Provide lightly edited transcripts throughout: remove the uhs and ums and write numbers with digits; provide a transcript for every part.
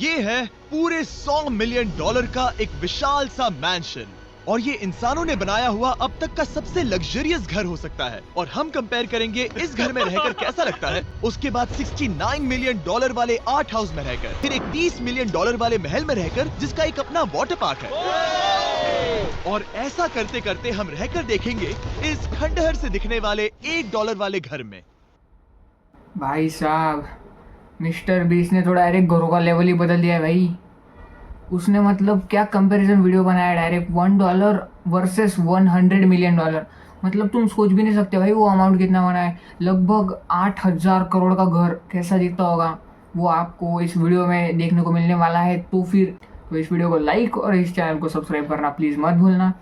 ये है पूरे $100 मिलियन का एक विशाल सा मैंशन, और ये इंसानों ने बनाया हुआ अब तक का सबसे लग्जरियस घर हो सकता है। और हम कंपेयर करेंगे इस घर में रहकर कैसा लगता है, उसके बाद $69 मिलियन वाले आर्ट हाउस में रहकर, फिर एक $30 मिलियन वाले महल में रहकर जिसका एक अपना वाटर पार्क है। और ऐसा करते करते हम रहकर देखेंगे इस खंडहर से दिखने वाले $1 वाले घर में। भाई साहब, मिस्टर बीस्ट ने तो डायरेक्ट घरों का लेवल ही बदल दिया है भाई। उसने मतलब क्या कंपैरिजन वीडियो बनाया, डायरेक्ट $1 वर्सेस $100 मिलियन। मतलब तुम सोच भी नहीं सकते भाई वो अमाउंट कितना बना है। लगभग 8,000 करोड़ का घर कैसा दिखता होगा वो आपको इस वीडियो में देखने को मिलने वाला है। तो इस वीडियो को लाइक और इस चैनल को सब्सक्राइब करना प्लीज़ मत भूलना,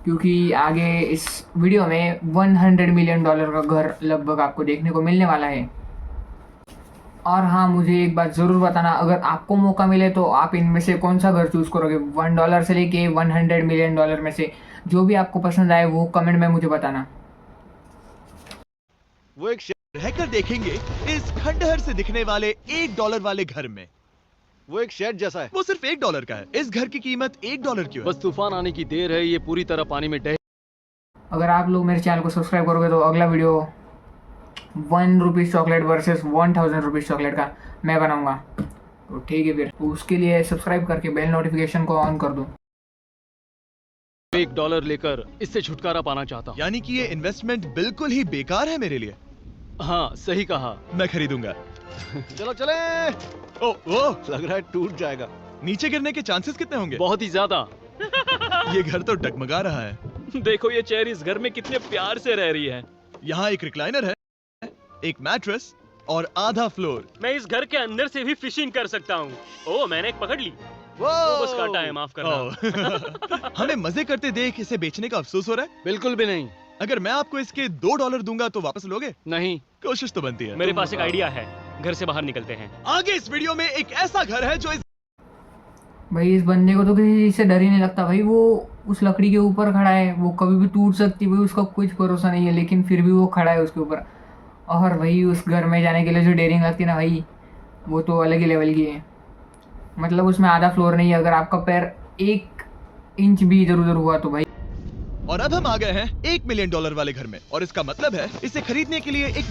क्योंकि आगे इस वीडियो में $100 मिलियन का घर लगभग आपको देखने को मिलने वाला है। और हाँ, मुझे एक बात ज़रूर बताना, अगर आपको मौका मिले तो आप इनमें से कौन सा घर चूज़ करोगे, $1 से लेके $100 मिलियन में से। जो भी आपको पसंद आए वो कमेंट में मुझे बताना। वो एक रहकर देखेंगे इस खंडहर से दिखने वाले $1 वाले घर में। वो एक शेड जैसा है। वो सिर्फ $1 का है। इस घर की कीमत $1 क्यों है? बस तूफान आने की देर है, ये पूरी तरह पानी में डह। अगर आप लोग मेरे चैनल को सब्सक्राइब करोगे तो अगला वीडियो ₹1 चॉकलेट वर्सेस ₹1,000 चॉकलेट का मैं बनाऊंगा। तो ठीक है, फिर उसके लिए सब्सक्राइब करके बेल नोटिफिकेशन को ऑन कर दो। $1 लेकर इससे छुटकारा पाना चाहता हूँ। यानी कि ये इन्वेस्टमेंट बिल्कुल ही बेकार है मेरे लिए। हाँ, सही कहा। मैं खरीदूंगा। चलो चले। ओ, लग रहा है टूट जाएगा। नीचे गिरने के चांसेस कितने होंगे? बहुत ही ज्यादा। ये घर तो डगमगा रहा है। देखो ये चेयर इस घर में कितने प्यार से रह रही है। यहाँ एक रिक्लाइनर है, एक मैट्रेस और आधा फ्लोर। मैं इस घर के अंदर से भी फिशिंग कर सकता हूँ। ओह, मैंने एक पकड़ ली। वो बस काटा है, माफ करना। हमें मजे करते देख इसे बेचने का अफसोस हो रहा है? बिल्कुल भी नहीं। अगर मैं आपको इसके $2 दूंगा तो वापस लोगे? नहीं। कोशिश तो बनती है। मेरे पास एक आइडिया है, घर से बाहर निकलते हैं। आगे इस वीडियो में एक ऐसा घर है जो भाई इस बंदे को तो किसी चीज़ से डर ही नहीं लगता भाई। वो उस लकड़ी के ऊपर खड़ा है, वो कभी भी टूट सकती है भाई, उसका कुछ भरोसा नहीं है, लेकिन फिर भी वो खड़ा है उसके ऊपर। और भाई उस घर में जाने के लिए जो डेयरिंग लगती है ना भाई, वो तो अलग ही लेवल की है। मतलब उसमें आधा फ्लोर नहीं है, अगर आपका पैर 1 इंच भी इधर उधर हुआ तो भाई। और अब हम आ गए हैं $1 मिलियन वाले घर में, और इसका मतलब है इसे खरीदने के लिए एक।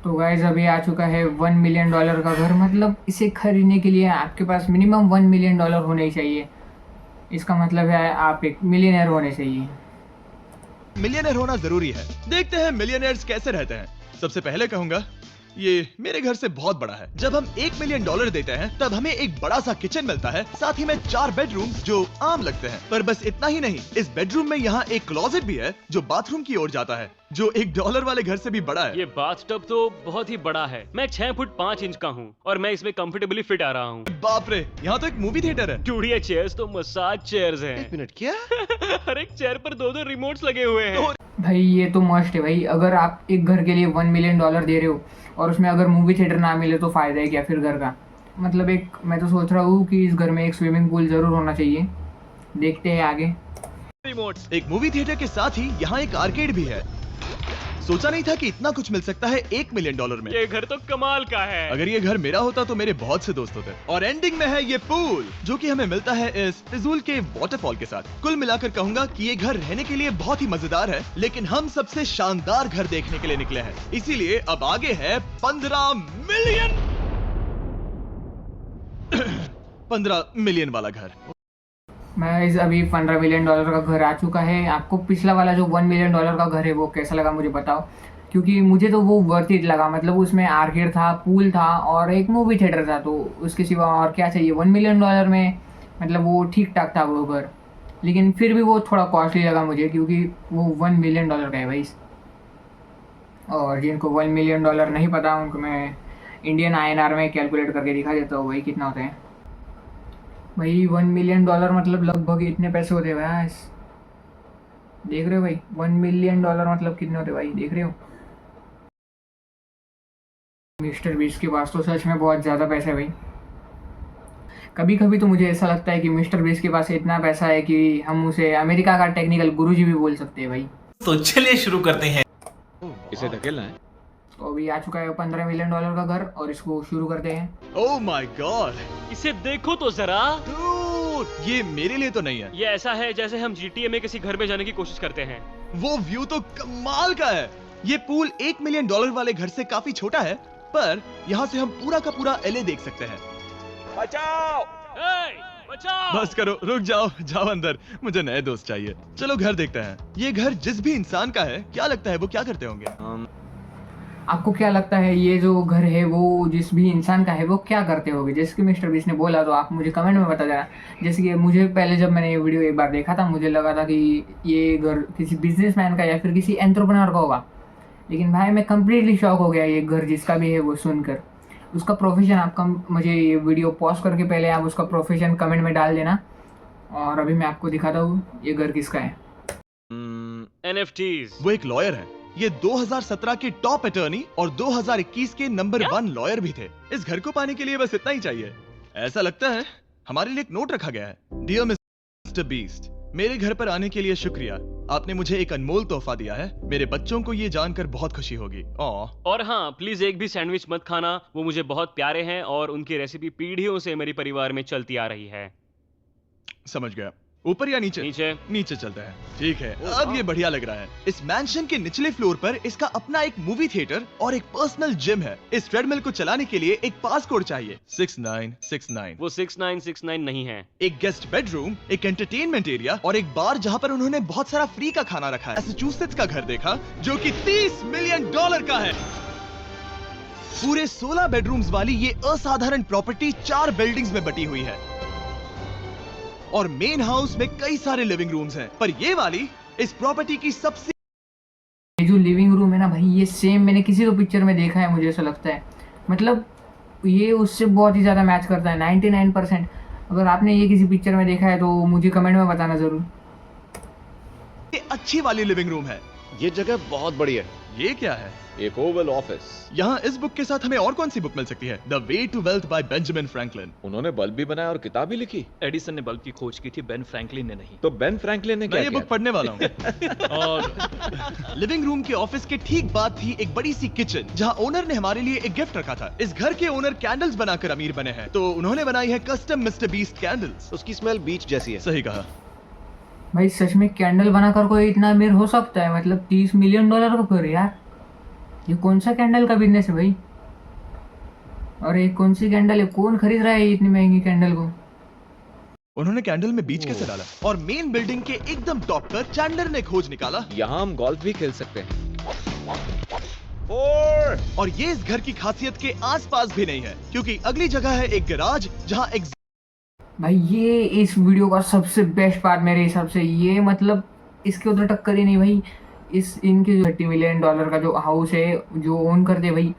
तो गाइस अभी आ चुका है $1 मिलियन का घर। मतलब इसे खरीदने के लिए आपके पास मिनिमम $1 मिलियन होने ही चाहिए। इसका मतलब है आप एक मिलियनर होने चाहिए। मिलियनर होना जरूरी है। देखते हैं मिलियनर्स कैसे रहते हैं। सबसे पहले कहूंगा ये मेरे घर से बहुत बड़ा है। जब हम $1 मिलियन देते हैं तब हमें एक बड़ा सा किचन मिलता है, साथ ही में 4 बेडरूम जो आम लगते हैं। पर बस इतना ही नहीं, इस बेडरूम में यहाँ एक क्लोजेट भी है जो बाथरूम की ओर जाता है, जो $1 वाले घर से भी बड़ा है। ये बाथटब तो बहुत ही बड़ा है। मैं 6 फुट 5 इंच का हूँ और मैं इसमें कंफर्टेबली फिट आ रहा हूँ। बाप रे, यहाँ तो एक मूवी थिएटर है। चूड़िया चेयर्स तो मसाज चेयर्स हैं। 1 मिनट, क्या? हर एक चेयर पर 2-2 रिमोट्स लगे हुए हैं। भाई ये तो मस्ट है भाई। अगर आप एक घर के लिए $1 मिलियन दे रहे हो और उसमें अगर मूवी थिएटर ना मिले तो फायदा है क्या फिर घर का। मतलब मैं तो सोच रहा हूँ कि इस घर में एक स्विमिंग पूल जरूर होना चाहिए। देखते हैं आगे। रिमोट्स। एक मूवी थिएटर के साथ ही यहाँ एक आर्केड भी है। सोचा नहीं था कि इतना कुछ मिल सकता है $1 मिलियन में। ये घर तो कमाल का है। अगर ये घर मेरा होता तो मेरे बहुत से दोस्त होते। और एंडिंग में है ये पूल, जो कि हमें मिलता है इस फिजूल के वाटरफॉल के साथ। कुल मिलाकर कहूंगा कि ये घर रहने के लिए बहुत ही मजेदार है, लेकिन हम सबसे शानदार घर देखने के लिए निकले हैं, इसीलिए अब आगे है 15 मिलियन 15 मिलियन वाला घर। मैं अभी $15 मिलियन का घर आ चुका है। आपको पिछला वाला जो $1 मिलियन का घर है वो कैसा लगा मुझे बताओ, क्योंकि मुझे तो वो वर्थ इट लगा। मतलब उसमें आर्केड था, पूल था और एक मूवी थिएटर था, तो उसके सिवा और क्या चाहिए। $1 मिलियन में मतलब वो ठीक ठाक था वो घर, लेकिन फिर भी वो थोड़ा कॉस्टली लगा मुझे, क्योंकि वो $1 मिलियन का है भाई। और जिनको $1 मिलियन नहीं पता उनको मैं इंडियन INR में कैलकुलेट करके दिखा देता हूँ भाई कितना होता है। भाई $1 मिलियन मतलब लगभग इतने पैसे होते हैं भाई। देख रहे हो भाई, $1 मिलियन मतलब कितने होते भाई, देख रहे हो। मिस्टर बीस्ट के पास तो सच में बहुत ज़्यादा पैसा है भाई। कभी कभी तो मुझे ऐसा लगता है कि मिस्टर बीस्ट के पास इतना पैसा है कि हम उसे अमेरिका का टेक्निकल गुरुजी भी बोल सकते हैं भाई। तो चलिए शुरू करते हैं। इसे धकेलना है। तो अभी आ चुका है $15 मिलियन का घर और इसको शुरू करते हैं। ओह माय गॉड इसे देखो तो जरा। डूड, ये मेरे लिए तो नहीं है। ये ऐसा है जैसे हम GTA में किसी घर में जाने की कोशिश करते हैं। वो व्यू तो कमाल का है। ये पूल $1 मिलियन वाले घर से काफी छोटा है, पर यहाँ से हम पूरा का पूरा LA देख सकते हैं। ए, बचाओ! बस करो, रुक जाओ, जाओ अंदर, मुझे नए दोस्त चाहिए। चलो घर देखते हैं। ये घर जिस भी इंसान का है, क्या लगता है वो क्या करते होंगे? आपको क्या लगता है ये जो घर है वो जिस भी इंसान का है वो क्या करते होंगे? जैसे कि मिस्टर बीस्ट ने बोला, तो आप मुझे कमेंट में बता देना। जैसे कि मुझे पहले जब मैंने ये वीडियो एक बार देखा था, मुझे लगा था कि ये घर किसी बिजनेसमैन का या फिर किसी एंटरप्रेन्योर का होगा, लेकिन भाई मैं कम्प्लीटली शॉक हो गया ये घर जिसका भी है वो सुनकर। उसका प्रोफेशन आपका, मुझे ये वीडियो पॉज करके पहले आप उसका प्रोफेशन कमेंट में डाल देना, और अभी मैं आपको दिखाता हूँ ये घर किसका है। NFTs। वो एक लॉयर है। ये 2017 के टॉप अटर्नी और 2021 के नंबर 1 लॉयर भी थे। इस घर को पाने के लिए बस इतना ही चाहिए। ऐसा लगता है हमारे लिए एक नोट रखा गया है। डियर मिस्टर बीस्ट, मेरे घर पर आने के लिए शुक्रिया। आपने मुझे एक अनमोल तोहफा दिया है। मेरे बच्चों को ये जानकर बहुत खुशी होगी। और हाँ, प्लीज एक भी सैंडविच मत खाना, वो मुझे बहुत प्यारे हैं और उनकी रेसिपी पीढ़ियों से मेरे परिवार में चलती आ रही है। समझ गया। ऊपर या नीचे? नीचे। नीचे चलते हैं। ठीक है, अब ये बढ़िया लग रहा है। इस मैंशन के निचले फ्लोर पर इसका अपना एक मूवी थिएटर और एक पर्सनल जिम है। इस ट्रेडमिल को चलाने के लिए एक पासकोड चाहिए, 6969। वो 6969 नहीं है। एक गेस्ट बेडरूम, एक एंटरटेनमेंट एरिया और एक बार जहाँ पर उन्होंने बहुत सारा फ्री का खाना रखा है। मैसाचुसेट्स का घर देखा जो कि $30 मिलियन का है। पूरे 16 बेडरूम्स वाली ये असाधारण प्रॉपर्टी 4 बिल्डिंग्स में बटी हुई है और मेन हाउस में कई सारे लिविंग रूम्स हैं, पर ये वाली इस प्रॉपर्टी की सबसे। ये जो लिविंग रूम है ना भाई, ये सेम मैंने किसी तो पिक्चर में देखा है, मुझे ऐसा लगता है। मतलब ये उससे बहुत ही ज़्यादा मैच करता है 99%। अगर आपने ये किसी पिक्चर में देखा है तो मुझे कमेंट में बताना ज़रूर। ये अच्छी वाली लिविंग रूम है। ये जगह बहुत बड़ी है। ये क्या है? एक ओवल ऑफिस। यहाँ इस बुक के साथ हमें और कौन सी बुक मिल सकती है? The way to wealth by Benjamin Franklin. उन्होंने बल्ब भी बनाया और किताब भी लिखी। एडिसन ने बल्ब की खोज की थी, बेन फ्रैंकलिन ने नहीं। तो बेन फ्रैंकलिन ने मैं क्या ये किया? बुक पढ़ने वाला हूँ। और लिविंग रूम के ऑफिस के ठीक बाद थी एक बड़ी सी किचन, जहाँ ओनर ने हमारे लिए एक गिफ्ट रखा था। इस घर के ओनर कैंडल्स बनाकर अमीर बने हैं, तो उन्होंने बनाई है कस्टम मिस्टर बीस्ट कैंडल्स। उसकी स्मेल बीच जैसी है। सही कहा। भाई सच में कैंडल बनाकर कोई इतना अमीर हो सकता है? मतलब $30 मिलियन का फिर यार, ये कौन सा कैंडल का बिजनेस है भाई? और ये कौन सी कैंडल है? कौन खरीद रहा है इतनी महंगी कैंडल को? उन्होंने कैंडल में बीच कैसे डाला? और मेन बिल्डिंग के एकदम टॉप पर चैंडलर ने खोज निकाला। यहाँ हम गोल्फ भी खेल सकते हैं। और ये इस घर की खासियत के आसपास भी नहीं है, क्योंकि अगली जगह है एक गैराज जहाँ एक। भाई ये इस वीडियो का सबसे बेस्ट पार्ट मेरे हिसाब से ये, मतलब इसके उधर टक्कर ही नहीं भाई। इस इनके जो $30 मिलियन का जो हाउस है, जो ओन करते भाई,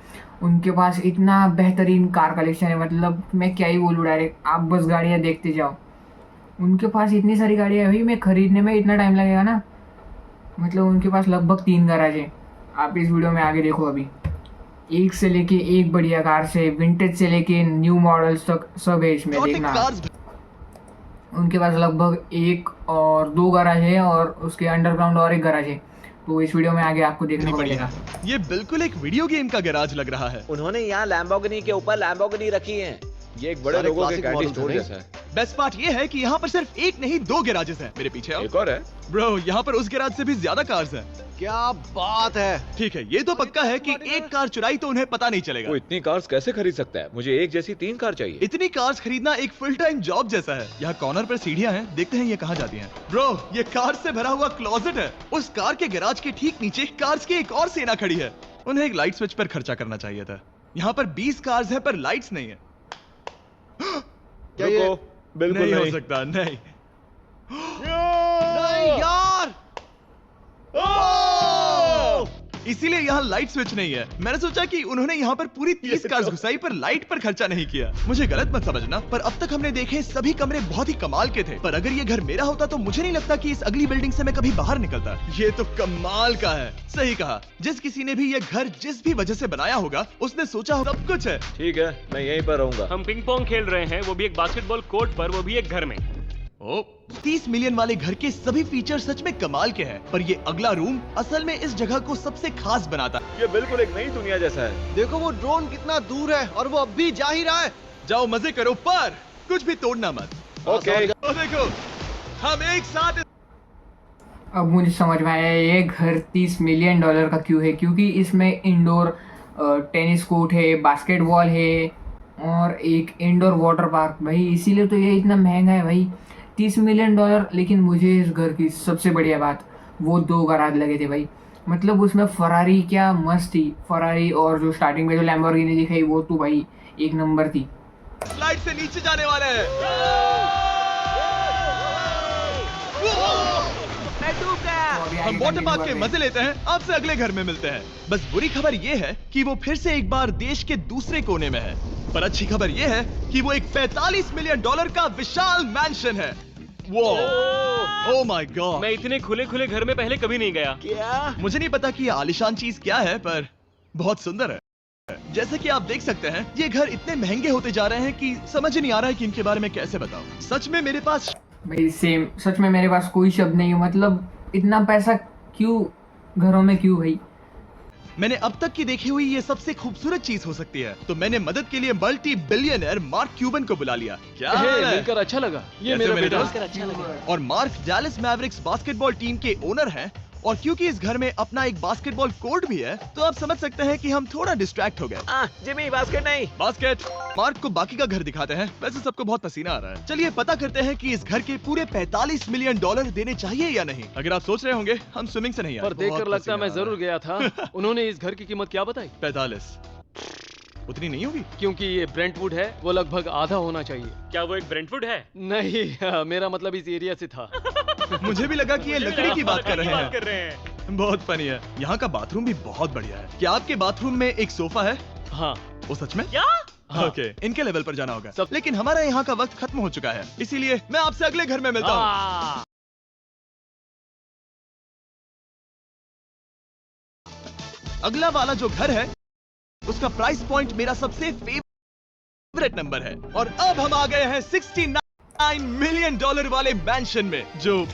उनके पास इतना बेहतरीन कार कलेक्शन है। मतलब मैं क्या ही बोलूँ डायरेक्ट, आप बस गाड़ियाँ देखते जाओ। उनके पास इतनी सारी गाड़ियाँ है भाई, मैं खरीदने में इतना टाइम लगेगा ना। मतलब उनके पास लगभग 3 गैराज है। आप इस वीडियो में आगे देखो। अभी एक से लेके एक बढ़िया कार से विंटेज से लेके न्यू मॉडल्स तक सब है इसमें, देखना। उनके पास लगभग 1 और 2 गैराज है और उसके अंडरग्राउंड और एक गैराज है। तो इस वीडियो में आगे आपको देखने को मिलेगा। ये बिल्कुल एक वीडियो गेम का गैराज लग रहा है। उन्होंने यहाँ लैम्बोर्गिनी के ऊपर लैम्बोर्गिनी रखी है। ये एक बड़े सारे लोगों के classic कैंडी models स्टोर हैं। जैसा है। बेस्ट पार्ट ये है कि यहाँ पर सिर्फ एक नहीं 2 गैराजेस हैं। मेरे पीछे आओ। एक और है। ब्रो, यहाँ पर उस गैराज से भी ज्यादा कार्स हैं। क्या बात है। ठीक है, ये तो पक्का है कि एक कार चुराई तो उन्हें पता नहीं चलेगा। वो इतनी कार्स कैसे खरीद सकता है? मुझे एक जैसी 3 कार चाहिए। इतनी कार्स खरीदना एक फुल टाइम जॉब जैसा है। यहाँ कॉर्नर पर सीढ़ियाँ हैं, देखते हैं ये कहाँ जाती हैं। ब्रो, ये कार से भरा हुआ क्लोजेट है। उस कार के गैराज के ठीक नीचे कार्स की एक और सेना खड़ी है। उन्हें एक लाइट स्विच पर खर्चा करना चाहिए था। यहाँ पर 20 कार्स हैं पर लाइट्स नहीं है। क्या ये? रुको, बिल्कुल नहीं हो नहीं। सकता, नहीं। नहीं यार। इसीलिए यहाँ लाइट स्विच नहीं है। मैंने सोचा कि उन्होंने यहाँ पर पूरी 30 कार्स घुसाई पर लाइट पर खर्चा नहीं किया। मुझे गलत मत समझना, पर अब तक हमने देखे सभी कमरे बहुत ही कमाल के थे। पर अगर ये घर मेरा होता तो मुझे नहीं लगता कि इस अगली बिल्डिंग से मैं कभी बाहर निकलता। ये तो कमाल का है। सही कहा, जिस किसी ने भी ये घर जिस भी वजह से बनाया होगा, उसने सोचा होगा सब कुछ है। ठीक है, मैं यहीं पर रहूंगा। हम पिंग पोंग खेल रहे हैं, वो भी एक बास्केटबॉल कोर्ट पर, वो भी एक घर में। ओ 30 मिलियन वाले घर के सभी फीचर सच में कमाल के हैं, पर ये अगला रूम असल में इस जगह को सबसे खास बनाता है। ये बिल्कुल एक नई दुनिया जैसा है। देखो वो ड्रोन कितना दूर है और वो अब भी जा ही रहा है। जाओ मजे करो, पर कुछ भी तोड़ना मत। ओके। तो देखो हम एक साथ अब मुझे समझ में आया ये घर 30 मिलियन डॉलर का क्यों है, क्योंकि इसमें इंडोर टेनिस कोर्ट है, बास्केटबॉल है और एक इंडोर वाटर पार्क। भाई इसीलिए तो ये इतना महंगा है भाई, 30 मिलियन डॉलर। लेकिन मुझे इस घर की सबसे बढ़िया बात वो 2 गराज लगे थे भाई। मतलब उसमें फरारी क्या मस्त थी, फरारी और जो स्टार्टिंग में जो लैम्बोर्गिनी दिखाई वो तो भाई एक नंबर थी। स्लाइड से नीचे जाने वाले हैं। हम वाटर पार्क के मजे लेते हैं, आपसे अगले घर में मिलते हैं। बस बुरी खबर ये है कि वो फिर से एक बार देश के दूसरे कोने में है, पर अच्छी खबर ये है कि वो एक 45 मिलियन डॉलर का विशाल मैंशन है। वो ओह माय गॉड, मैं इतने खुले खुले घर में पहले कभी नहीं गया। क्या? मुझे नहीं पता कि ये आलीशान चीज क्या है, पर बहुत सुंदर है। जैसे कि आप देख सकते हैं ये घर इतने महंगे होते जा रहे हैं कि समझ ही नहीं आ रहा है कि इनके बारे में कैसे बताऊं। सच में मेरे पास भाई सेम, सच में मेरे पास कोई शब्द नहीं है। मतलब इतना पैसा क्यों घरों में, क्यों भाई? मैंने अब तक की देखी हुई ये सबसे खूबसूरत चीज हो सकती है, तो मैंने मदद के लिए मल्टी बिलियनर मार्क क्यूबन को बुला लिया। क्या हे, हाल है? मिलकर अच्छा लगा। ये कैसे मेरा मेरे बेटा। दोस्त? अच्छा लगा। और mark Dallas Mavericks basketball team के ओनर हैं, और क्योंकि इस घर में अपना एक बास्केटबॉल कोर्ट भी है, तो आप समझ सकते हैं कि हम थोड़ा डिस्ट्रैक्ट हो गए। जिमी बास्केट नहीं। बास्केट। मार्क को बाकी का घर दिखाते हैं। वैसे सबको बहुत पसीना आ रहा है। चलिए पता करते हैं कि इस घर के पूरे 45 मिलियन डॉलर देने चाहिए या नहीं। अगर आप सोच रहे होंगे हम स्विमिंग से नहीं आए, पर देखकर बहुत लगता पसीना मैं आ रहा जरूर गया था। उन्होंने इस घर की कीमत क्या बताई? है। 45 उतनी नहीं होगी। क्योंकि ये ब्रेंटवुड है, वो लगभग आधा होना चाहिए। क्या वो एक ब्रेंटवुड है? नहीं, मेरा मतलब इस एरिया से था। मुझे भी लगा कि ये लकड़ी की बात कर रहे बात कर हैं। रहे हैं। बहुत फनी है। यहाँ का बाथरूम भी बहुत बढ़िया है। क्या आपके बाथरूम में एक सोफा है? हाँ, वो सच में? क्या? हाँ। ओके, इनके लेवल पर जाना होगा। सब- लेकिन हमारा यहाँ का वक्त खत्म हो चुका है, इसीलिए मैं आपसे अगले घर में मिलता हूँ। आ, अगला वाला जो घर है उसका प्राइस पॉइंट मेरा सबसे फेवरेट नंबर है, और अब हम आ गए हैं 69 मिलियन डॉलर वाले मैंशन में, जो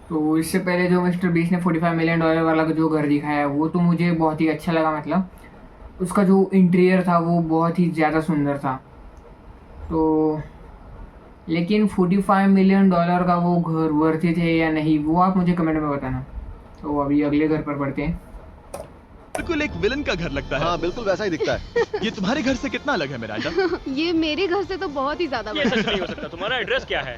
तो इससे पहले जो मिस्टर बीस ने 45 मिलियन डॉलर वाला जो घर दिखाया वो तो मुझे बहुत ही अच्छा लगा। मतलब उसका जो इंटीरियर था वो बहुत ही ज़्यादा सुंदर था। तो लेकिन 45 मिलियन डॉलर का वो घर वर्थ थे या नहीं, वो आप मुझे कमेंट में बताना। तो अभी अगले घर पर पढ़ते हैं। बिल्कुल एक विलन का घर लगता है। हाँ बिल्कुल वैसा ही दिखता है। ये तुम्हारे घर से कितना अलग है मिरांडा? ये मेरे घर से तो बहुत ही ज्यादा ये बड़ा सच नहीं हो सकता। तुम्हारा एड्रेस क्या है?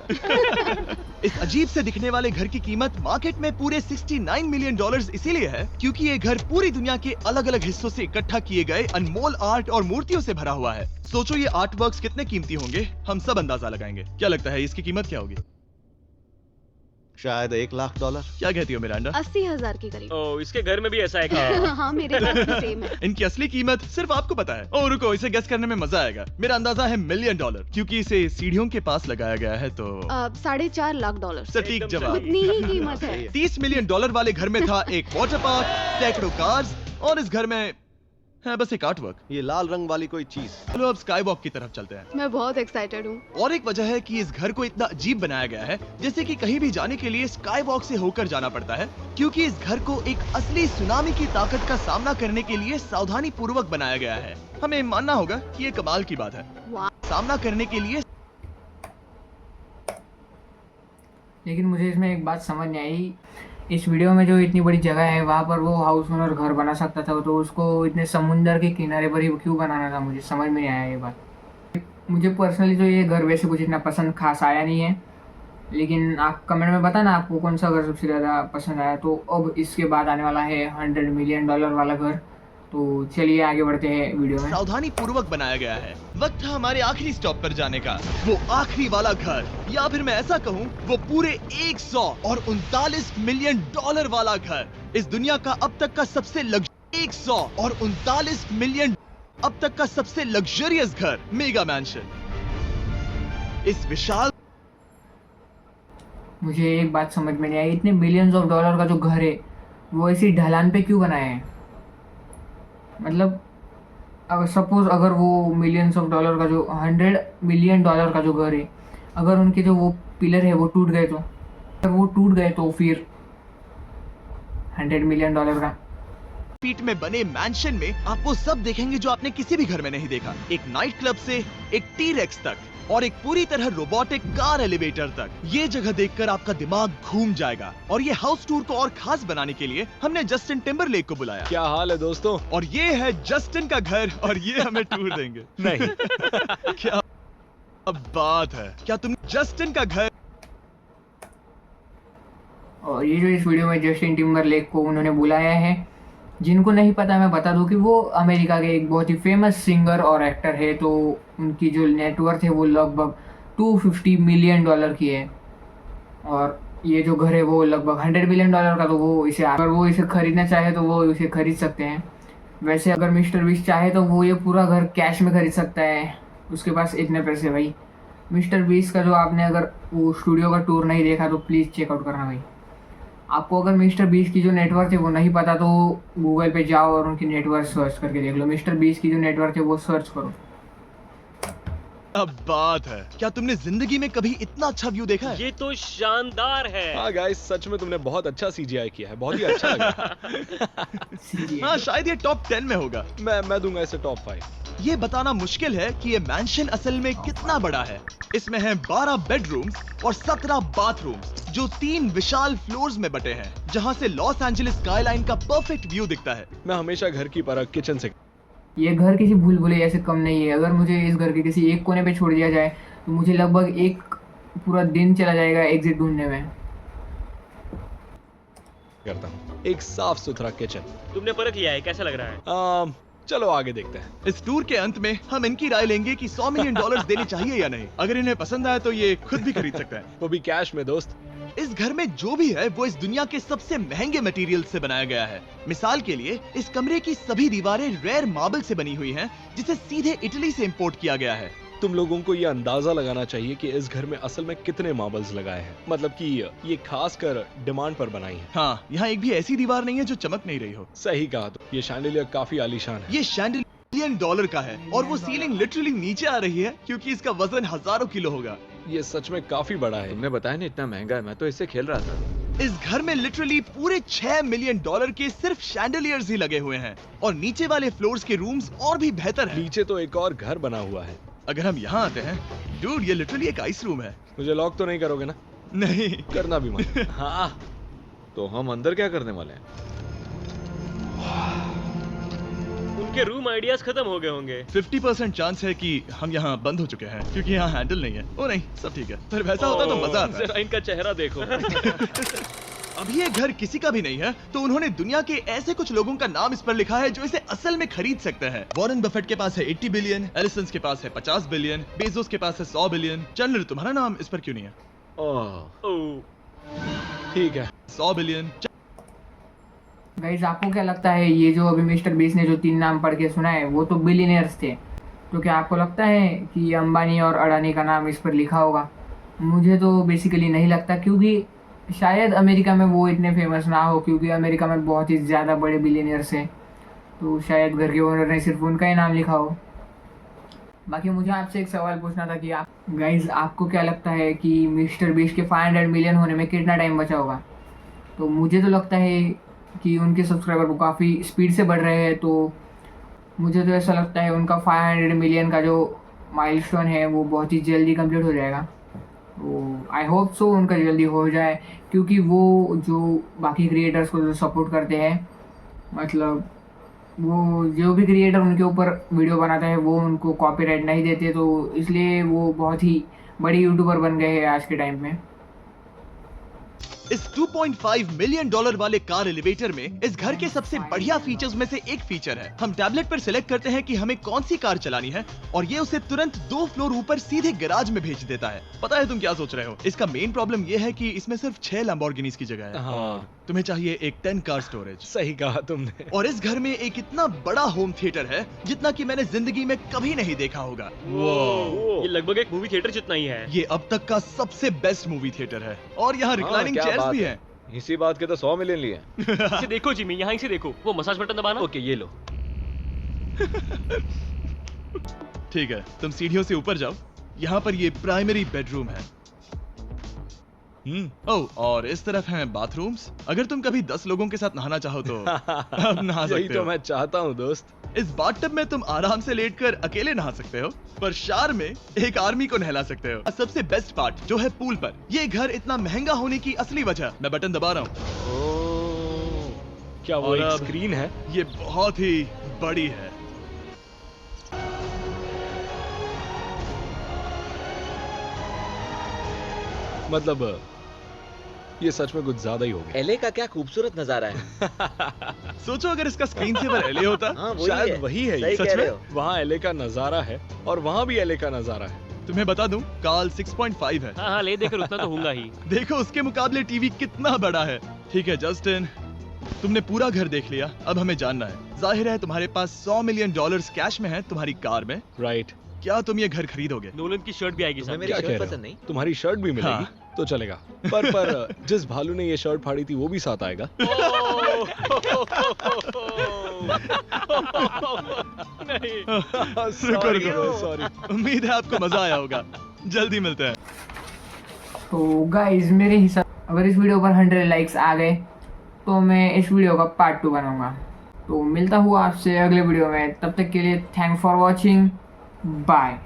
इस अजीब से दिखने वाले घर की कीमत मार्केट में पूरे 69 मिलियन डॉलर्स इसीलिए है क्योंकि ये घर पूरी दुनिया के अलग अलग हिस्सों से इकट्ठा किए गए अनमोल आर्ट और मूर्तियों से भरा हुआ है। सोचो ये आर्ट वर्क्स कितने कीमती होंगे, हम सब अंदाजा लगाएंगे। क्या लगता है इसकी कीमत क्या होगी? शायद $1 लाख। क्या कहती हो मिरांडा? 80,000 के करीब। ओ, इसके घर में भी ऐसा है क्या? हाँ मेरे पास भी सेम है। इनकी असली कीमत सिर्फ आपको पता है। ओ रुको, इसे गेस करने में मजा आएगा। मेरा अंदाजा है $1 मिलियन, क्योंकि इसे सीढ़ियों के पास लगाया गया है। तो $4.5 लाख। सटीक एकदम जवाब। उतनी ही कीमत है। 30 मिलियन डॉलर वाले घर में था एक वाटर पार्क, सैकड़ों कार्स, और इस घर में है बस एक आर्ट वर्क। ये लाल रंग वाली कोई चीज। चलो अब स्काई वॉक की तरफ चलते हैं। मैं बहुत एक्साइटेड हूँ। और एक वजह है कि इस घर को इतना अजीब बनाया गया है, जैसे कि कहीं भी जाने के लिए स्काई वॉक से होकर जाना पड़ता है, क्योंकि इस घर को एक असली सुनामी की ताकत का सामना करने के लिए सावधानी पूर्वक बनाया गया है। हमें मानना होगा कि ये कमाल की बात है। वाह। सामना करने के लिए लेकिन मुझे इसमें एक बात समझ नहीं आई, इस वीडियो में जो इतनी बड़ी जगह है वहाँ पर वो हाउस ओनर घर बना सकता था, तो उसको इतने समुंदर के किनारे पर ही क्यों बनाना था? मुझे समझ में नहीं आया ये बात। मुझे पर्सनली तो ये घर वैसे कुछ इतना पसंद खास आया नहीं है, लेकिन आप कमेंट में बताना आपको कौन सा घर सबसे ज़्यादा पसंद आया। तो अब इसके बाद आने वाला है $100 मिलियन वाला घर। तो चलिए आगे बढ़ते हैं वीडियो में। सावधानी पूर्वक बनाया गया है। वक्त है हमारे आखिरी स्टॉप पर जाने का, वो आखिरी वाला घर, या फिर मैं ऐसा कहूँ वो पूरे 139 मिलियन डॉलर वाला घर। इस दुनिया का अब तक का सबसे 139 मिलियन अब तक का सबसे लग्जरियस घर, मेगा मैंशन। इस विशाल मुझे एक बात समझ में नहीं आई, इतने बिलियंस ऑफ डॉलर का जो घर है वो ऐसी ढलान पे क्यों बनाया है? मतलब अगर सपोज अगर वो मिलियंस ऑफ डॉलर का जो $100 मिलियन का जो घर है, अगर उनके जो वो पिलर है वो टूट गए तो, अगर वो टूट गए तो फिर $100 मिलियन का फीट में बने मैंशन में आप वो सब देखेंगे जो आपने किसी भी घर में नहीं देखा। एक नाइट क्लब से एक टी-रेक्स तक और एक पूरी तरह रोबोटिक कार एलिवेटर तक। ये जगह देखकर आपका दिमाग घूम जाएगा। और ये हाउस टूर को और खास बनाने के लिए हमने जस्टिन टिम्बरलेक को बुलाया। क्या हाल है दोस्तों? और ये है जस्टिन का घर और ये हमें टूर देंगे। नहीं। क्या अब बात है, क्या तुम जस्टिन का घर। और ये जो इस वीडियो में जस्टिन टिम्बरलेक को उन्होंने बुलाया है, जिनको नहीं पता मैं बता दूं कि वो अमेरिका के एक बहुत ही फेमस सिंगर और एक्टर है। तो उनकी जो नेटवर्थ है वो लगभग $250 मिलियन की है। और ये जो घर है वो लगभग $100 मिलियन का। तो वो इसे, अगर वो इसे खरीदना चाहे तो वो इसे खरीद सकते हैं। वैसे अगर मिस्टर बीस्ट चाहे तो वो ये पूरा घर कैश में खरीद सकता है, उसके पास इतने पैसे। भाई मिस्टर बीस्ट का जो आपने अगर वो स्टूडियो का टूर नहीं देखा तो प्लीज़ चेकआउट करना भाई। आपको अगर मिस्टर बीस्ट की जो नेटवर्थ है वो नहीं पता तो गूगल पे जाओ और उनकी नेटवर्थ सर्च करके देख लो। मिस्टर बीस्ट की जो नेटवर्थ है वो सर्च करो। अब बात है, क्या तुमने जिंदगी में कभी इतना अच्छा व्यू देखा है? ये तो शानदार है। हाँ गाइस, सच में तुमने बहुत अच्छा CGI किया है, बहुत ही अच्छा लगा। हाँ, शायद ये टॉप 10 में होगा। मैं दूंगा इसे टॉप 5। ये बताना मुश्किल है कि ये मैंशन असल में कितना बड़ा है। इसमें हैं 12 बेडरूम्स और 17 बाथरूम्स जो 3 विशाल फ्लोर्स में बटे हैं, जहां से लॉस एंजलिस स्काईलाइन का परफेक्ट व्यू दिखता है। मैं हमेशा घर की परख किचन से। ये घर किसी भूल भुलैया से कम नहीं है। अगर मुझे इस घर के किसी एक कोने पे छोड़ दिया जाए तो मुझे लगभग एक पूरा दिन चला जाएगा एग्जिट ढूंढने में। करता हूँ एक साफ सुथरा किचन। तुमने परख लिया है, कैसा लग रहा है? चलो आगे देखते हैं। इस टूर के अंत में हम इनकी राय लेंगे कि $100 मिलियन देने चाहिए या नहीं। अगर इन्हें पसंद आया तो ये खुद भी खरीद सकता है। वो भी कैश में दोस्त। इस घर में जो भी है वो इस दुनिया के सबसे महंगे मटेरियल से बनाया गया है। मिसाल के लिए इस कमरे की सभी दीवारें रेयर मार्बल से बनी हुई हैं, जिसे सीधे इटली से इंपोर्ट किया गया है। तुम लोगों को ये अंदाजा लगाना चाहिए कि इस घर में असल में कितने मार्बल्स लगाए हैं। मतलब कि ये खास कर डिमांड पर बनाई है। हाँ, यहाँ एक भी ऐसी दीवार नहीं है जो चमक नहीं रही हो। सही कहा। तो ये शैंडिलियर काफी आलीशान है। ये शैंडिलियर $1 का है और वो सीलिंग लिटरली नीचे आ रही है क्योंकि इसका वजन हजारों किलो होगा। ये सच में काफी बड़ा है। तुमने बताया ना इतना महंगा है, मैं तो इससे खेल रहा था। इस घर में लिटरली पूरे $6 मिलियन के सिर्फ शैंडिलियर्स ही लगे हुए हैं और नीचे वाले फ्लोर्स के रूम्स और भी बेहतर हैं। नीचे तो एक और घर बना हुआ है। अगर हम यहाँ आते हैं, डूड, ये लिटरली एक आइस रूम है। मुझे लॉक तो नहीं करोगे ना? नहीं करना भी मत। हाँ, तो हम अंदर क्या करने वाले हैं? उनके रूम आइडियाज खत्म हो गए होंगे। 50% चांस है कि हम यहाँ बंद हो चुके हैं क्योंकि यहाँ हैंडल नहीं है। ओ नहीं, सब ठीक है। पर वैसा होता तो मजा आता। जरा इनका चेहरा देखो। अभी ये घर किसी का भी नहीं है, तो उन्होंने दुनिया के ऐसे कुछ लोगों का नाम इस पर लिखा है जो इसे असल में खरीद सकते हैं। वॉरेन बफेट के पास है 80 बिलियन, एलिसन के पास है 50 बिलियन, बेजोस के पास है 100 बिलियन। चंद्र, तुम्हारा नाम इस पर क्यों नहीं है? ठीक है, 100 बिलियन। गाइस, आपको क्या लगता है ये जो अभी मिस्टर बीस्ट ने जो 3 नाम पढ़ के सुना है वो तो बिलियनियर्स थे, तो क्या आपको लगता है कि अंबानी और अडानी का नाम इस पर लिखा होगा? मुझे तो बेसिकली नहीं लगता, क्योंकि शायद अमेरिका में वो इतने फेमस ना हो, क्योंकि अमेरिका में बहुत ही ज़्यादा बड़े बिलियनियर्स हैं। तो शायद घर के ओनर ने सिर्फ उनका ही नाम लिखा हो। बाकी मुझे आपसे एक सवाल पूछना था कि आपको क्या लगता है कि मिस्टर बीस्ट के 500 मिलियन होने में कितना टाइम बचा होगा? तो मुझे तो लगता है कि उनके सब्सक्राइबर को काफ़ी स्पीड से बढ़ रहे हैं, तो मुझे तो ऐसा लगता है उनका 500 मिलियन का जो माइलस्टोन है वो बहुत ही जल्दी कंप्लीट हो जाएगा। तो आई होप सो उनका जल्दी हो जाए, क्योंकि वो जो बाकी क्रिएटर्स को जो सपोर्ट करते हैं, मतलब वो जो भी क्रिएटर उनके ऊपर वीडियो बनाता है वो उनको कॉपीराइट नहीं देते, तो इसलिए वो बहुत ही बड़े यूट्यूबर बन गए हैं आज के टाइम में। इस $2.5 मिलियन वाले कार एलिवेटर में इस घर के सबसे बढ़िया फीचर्स में से एक फीचर है। हम टैबलेट पर सिलेक्ट करते हैं कि हमें कौन सी कार चलानी है और ये उसे तुरंत 2 फ्लोर ऊपर सीधे गैराज में भेज देता है। पता है तुम क्या सोच रहे हो? इसका मेन प्रॉब्लम ये है कि इसमें सिर्फ 6 लैम्बोर्गिनीज की जगह है। हाँ, तुम्हें चाहिए एक 10 कार स्टोरेज। सही कहा तुमने। और इस घर में एक इतना बड़ा होम थिएटर है जितना कि मैंने जिंदगी में कभी नहीं देखा होगा। ये लगभग एक मूवी थिएटर जितना ही है। ये अब तक का सबसे बेस्ट मूवी थिएटर है और यहाँ रिक्लाइनिंग क्या चेयर्स बात भी है। हैं। इसी बात के तो 100 मिलियन लिए। इसे देखो जिमी, यहाँ इसे देखो। वो मसाज बटन दबाना। ओके, ये लो। ठीक है, तुम सीढ़ियों से ऊपर जाओ। यहाँ पर ये प्राइमरी बेडरूम है। ओह, और इस तरफ हैं बाथरूम्स। अगर तुम कभी 10 लोगों के साथ नहाना चाहो तो अब नहा यही सकते तो हो। मैं चाहता हूँ दोस्त। इस बाथटब में तुम आराम से लेटकर अकेले नहा सकते हो, पर शार में एक आर्मी को नहला सकते हो। सबसे बेस्ट पार्ट जो है पूल पर। ये घर इतना महंगा होने की असली वजह, मैं बटन दबा रहा हूँ। क्या वो और एक अब- स्क्रीन है? ये बहुत ही बड़ी है। मतलब ये सच में कुछ ज्यादा ही हो गया। एलए का क्या खूबसूरत नजारा है। सोचो अगर इसका स्क्रीन सेवर एलए होता। हाँ, वही शायद है। वही है ये। सही सच कह रहे में? हो। वहाँ एलए का नजारा है और वहाँ भी एलए का नजारा है। तुम्हें बता दूं, काल 6.5 है। हाँ हाँ, ले देकर उतना तो होगा ही। देखो उसके मुकाबले टीवी कितना बड़ा है। ठीक है जस्टिन, तुमने पूरा घर देख लिया, अब हमें जानना है। जाहिर है तुम्हारे पास $100 मिलियन कैश में है तुम्हारी कार में। राइट। क्या तुम ये घर खरीदोगे? नोलन की शर्ट भी आएगी तुम्हें सामने। मेरी क्या शर्ट कह रहे पसंद हो? नहीं? तुम्हारी शर्ट भी मिलेगी हाँ। तो चलेगा। पर जिस भालू ने ये शर्ट फाड़ी थी वो भी साथ आएगा। रुको रुको, सॉरी। उम्मीद है आपको मजा आया होगा। जल्दी मिलते हैं। तो गाइज मेरे हिसाब अगर इस वीडियो पर 100 लाइक्स आ गए तो मैं इस वीडियो का पार्ट 2 बनाऊंगा। तो मिलता हुआ आपसे अगले वीडियो में, तब तक के लिए थैंक फॉर वॉचिंग, बाय।